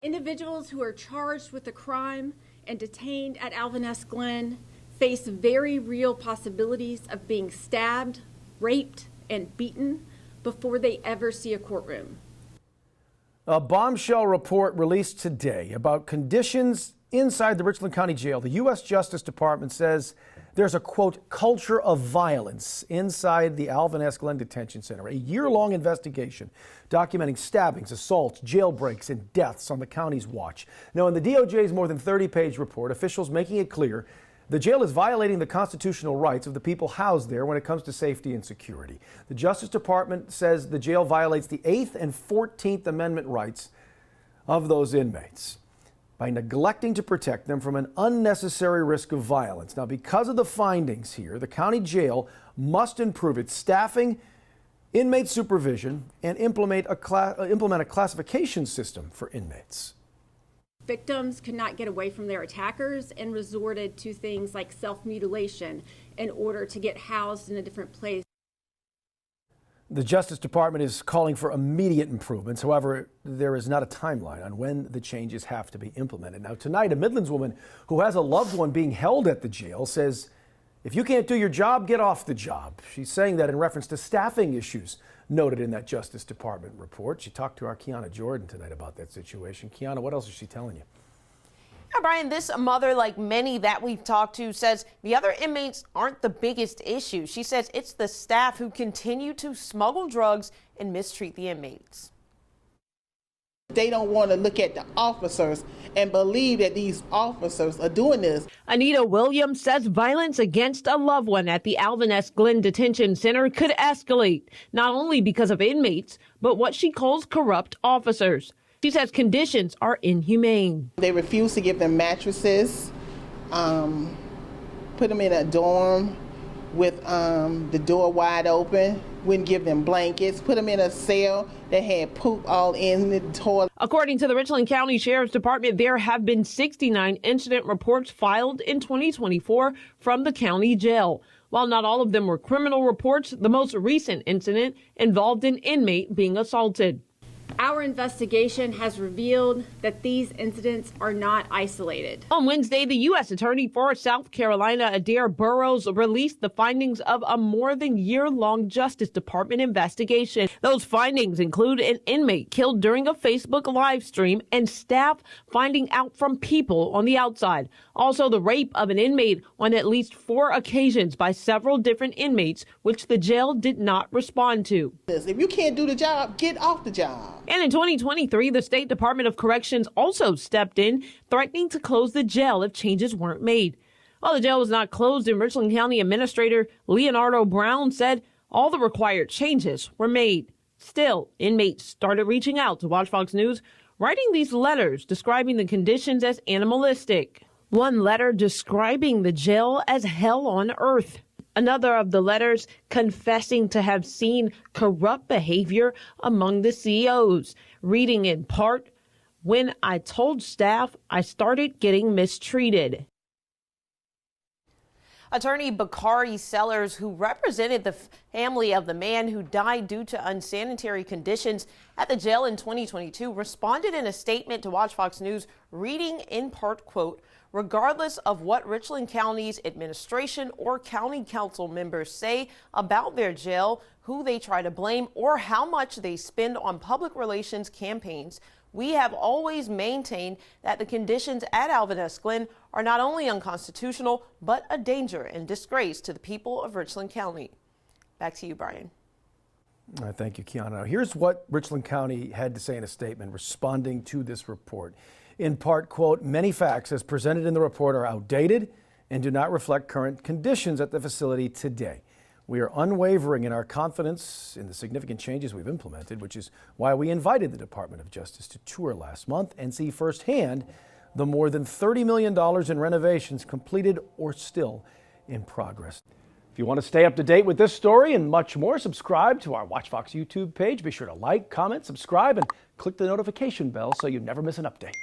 Individuals who are charged with a crime and detained at Alvin S face very real possibilities of being stabbed, raped, and beaten before they ever see a courtroom. A bombshell report released today about conditions inside the Richland County Jail. The U.S. Justice Department says there's a, quote, culture of violence inside the Alvin S. Detention Center. A year-long investigation documenting stabbings, assaults, jailbreaks, and deaths on the county's watch. Now, in the DOJ's more than 30-page report, officials making it clear the jail is violating the constitutional rights of the people housed there when it comes to safety and security. The Justice Department says the jail violates the 8th and 14th Amendment rights of those inmates by neglecting to protect them from an unnecessary risk of violence. Now, because of the findings here, the county jail must improve its staffing, inmate supervision, and implement a classification system for inmates. Victims could not get away from their attackers and resorted to things like self-mutilation in order to get housed in a different place. The Justice Department is calling for immediate improvements. However, there is not a timeline on when the changes have to be implemented. Now, tonight, a Midlands woman who has a loved one being held at the jail says, if you can't do your job, get off the job. She's saying that in reference to staffing issues noted in that Justice Department report. She talked to our Kiana Jordan tonight about that situation. Kiana, what else is she telling you? Yeah, Brian, this mother, like many that we've talked to, says the other inmates aren't the biggest issue. She says it's the staff who continue to smuggle drugs and mistreat the inmates. They don't want to look at the officers and believe that these officers are doing this. Anita Williams says violence against a loved one at the Alvin S. Detention Center could escalate, not only because of inmates, but what she calls corrupt officers. She says conditions are inhumane. They refuse to give them mattresses, put them in a dorm with the door wide open, wouldn't give them blankets, put them in a cell that had poop all in the toilet. According to the Richland County Sheriff's Department, there have been 69 incident reports filed in 2024 from the county jail. While not all of them were criminal reports, the most recent incident involved an inmate being assaulted. Our investigation has revealed that these incidents are not isolated. On Wednesday, the U.S. Attorney for South Carolina, Adair Burrows, released the findings of a more than year-long Justice Department investigation. Those findings include an inmate killed during a Facebook live stream and staff finding out from people on the outside. Also, the rape of an inmate on at least 4 occasions by several different inmates, which the jail did not respond to. If you can't do the job, get off the job. And in 2023, the State Department of Corrections also stepped in, threatening to close the jail if changes weren't made. While the jail was not closed, in Richland County Administrator Leonardo Brown said all the required changes were made. Still, inmates started reaching out to Watch Fox News, writing these letters describing the conditions as animalistic. One letter describing the jail as hell on earth. Another of the letters confessing to have seen corrupt behavior among the CEOs, reading in part, "When I told staff, I started getting mistreated." Attorney Bakari Sellers, who represented the family of the man who died due to unsanitary conditions at the jail in 2022, responded in a statement to Watch Fox News, reading in part, quote, "Regardless of what Richland County's administration or county council members say about their jail, who they try to blame, or how much they spend on public relations campaigns, we have always maintained that the conditions at Alvin S. are not only unconstitutional, but a danger and disgrace to the people of Richland County." Back to you, Brian. All right, thank you, Kiana. Now, here's what Richland County had to say in a statement responding to this report. In part, quote, "Many facts as presented in the report are outdated and do not reflect current conditions at the facility today. We are unwavering in our confidence in the significant changes we've implemented, which is why we invited the Department of Justice to tour last month and see firsthand the more than $30 million in renovations completed or still in progress." If you want to stay up to date with this story and much more, subscribe to our Watch Fox YouTube page. Be sure to like, comment, subscribe, and click the notification bell so you never miss an update.